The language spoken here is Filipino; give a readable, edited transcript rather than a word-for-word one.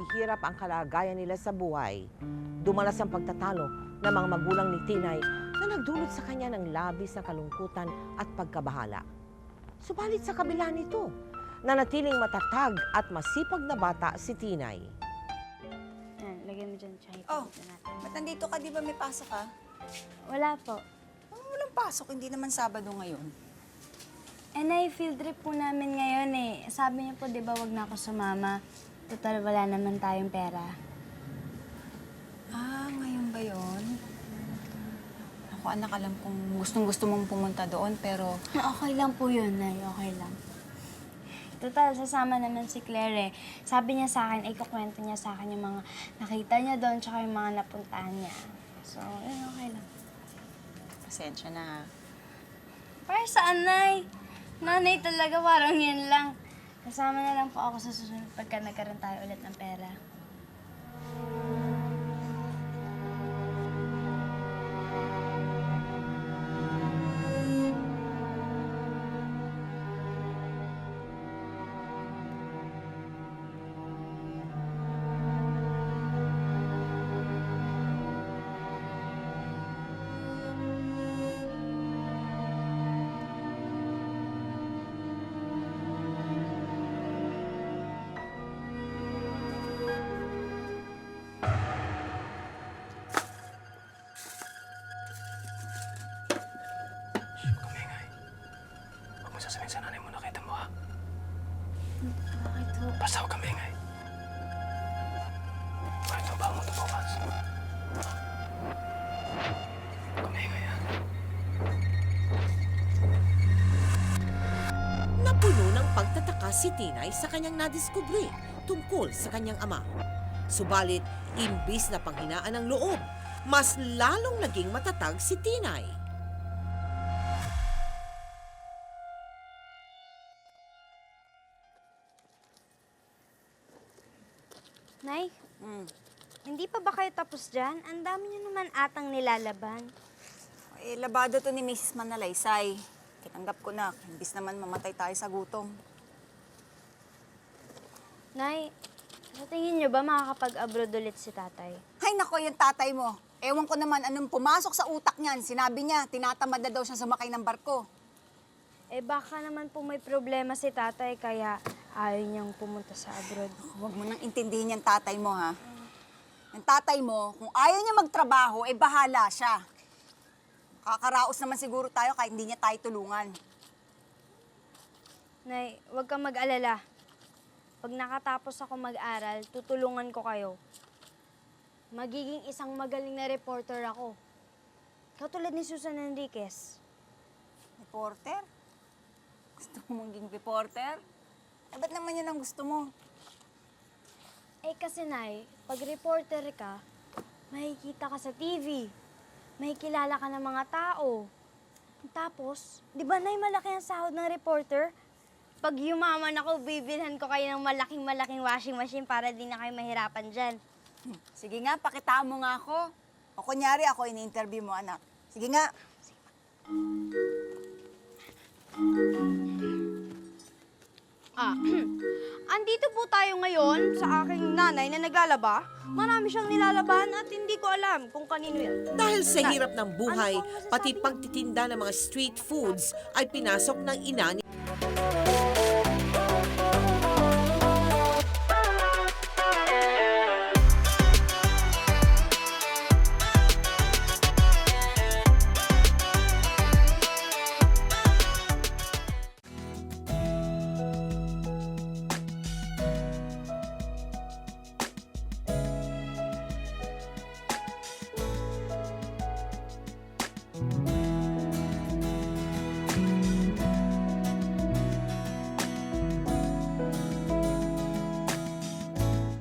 mahihirap ang kalagayan nila sa buhay. Dumalas ang pagtatalo ng mga magulang ni Tinay na nagdulot sa kanya ng labis na kalungkutan at pagkabahala. Subalit sa kabila nito, nanatiling matatag at masipag na bata si Tinay. Yan, lagyan mo dyan, tsaka Oh, ipagod na natin. ba't nandito ka? Di ba may pasok ka? Wala po. Walang pasok, hindi naman Sabado ngayon. Nay, field trip po namin ngayon eh. Sabi niyo po, di ba, wag na ako sumama. Total, wala naman tayong pera. Ah, ngayon ba yun? Ako, anak, alam kong gustong-gusto mong pumunta doon, pero... Okay lang po yun, Nay. Okay lang. Total, sasama naman si Claire eh. Sabi niya sa akin, ikukwento niya sa akin yung mga nakita niya doon tsaka yung mga napuntahan niya. So, yun, okay lang. Pasensya na, ha? Para saan, Nay? Nanay talaga, parang yan lang. Kasama na lang po ako sa susunod pagka nagkaroon tayo ulit ng pera. Kumingay. Huwag mo sasabihin sa nanay mo nakita mo, ha? Bakit ho? Basta huwag kumingay. Kahit ang bangon mo bukas. Kumingay, ha? Napuno ng pagtataka si Tinay sa kanyang nadiskubre tungkol sa kanyang ama. Subalit, imbis na panghinaan ng loob, mas lalong naging matatag si Tinay. Nay, Hmm. hindi pa ba kayo tapos dyan? Ang dami niyo naman atang nilalaban. Eh, labado to ni Mrs. Manalaysay. Kitanggap ko na, imbis naman mamatay tayo sa gutom. Nay, sa tingin niyo ba makakapag-abroad ulit si tatay? Hay nako, yung tatay mo. Ewan ko naman anong pumasok sa utak niyan. Sinabi niya, tinatamad na daw siya sumakay ng barko. Eh baka naman po may problema si tatay kaya ayaw niyang pumunta sa abroad. Huwag mo nang intindihin yung tatay mo, ha? Yung tatay mo, kung ayaw niya magtrabaho, eh bahala siya. Kakaraos naman siguro tayo kahit hindi niya tayo tulungan. Nay, huwag kang mag-alala. Pag nakatapos ako mag-aral, tutulungan ko kayo. Magiging isang magaling na reporter ako. Katulad ni Susan Enriquez. Reporter? Gusto mo maging reporter? Eh, ba't naman yun ang gusto mo? Eh kasi, Nay, pag reporter ka, makikita ka sa TV. Makikilala ka ng mga tao. Tapos, di ba, Nay, malaki ang sahod ng reporter? Pag yumaman ako, bibilhan ko kayo ng malaking washing machine para di na kayo mahirapan dyan. Sige nga, pakitaan mo nga ako. O kunyari ako, ini-interview mo, anak. Sige nga. Andito po tayo ngayon sa aking nanay na naglalaba. Marami siyang nilalaban at hindi ko alam kung kanino yan. Dahil sa hirap ng buhay, pati pagtitinda ng mga street foods ay pinasok ng ina ni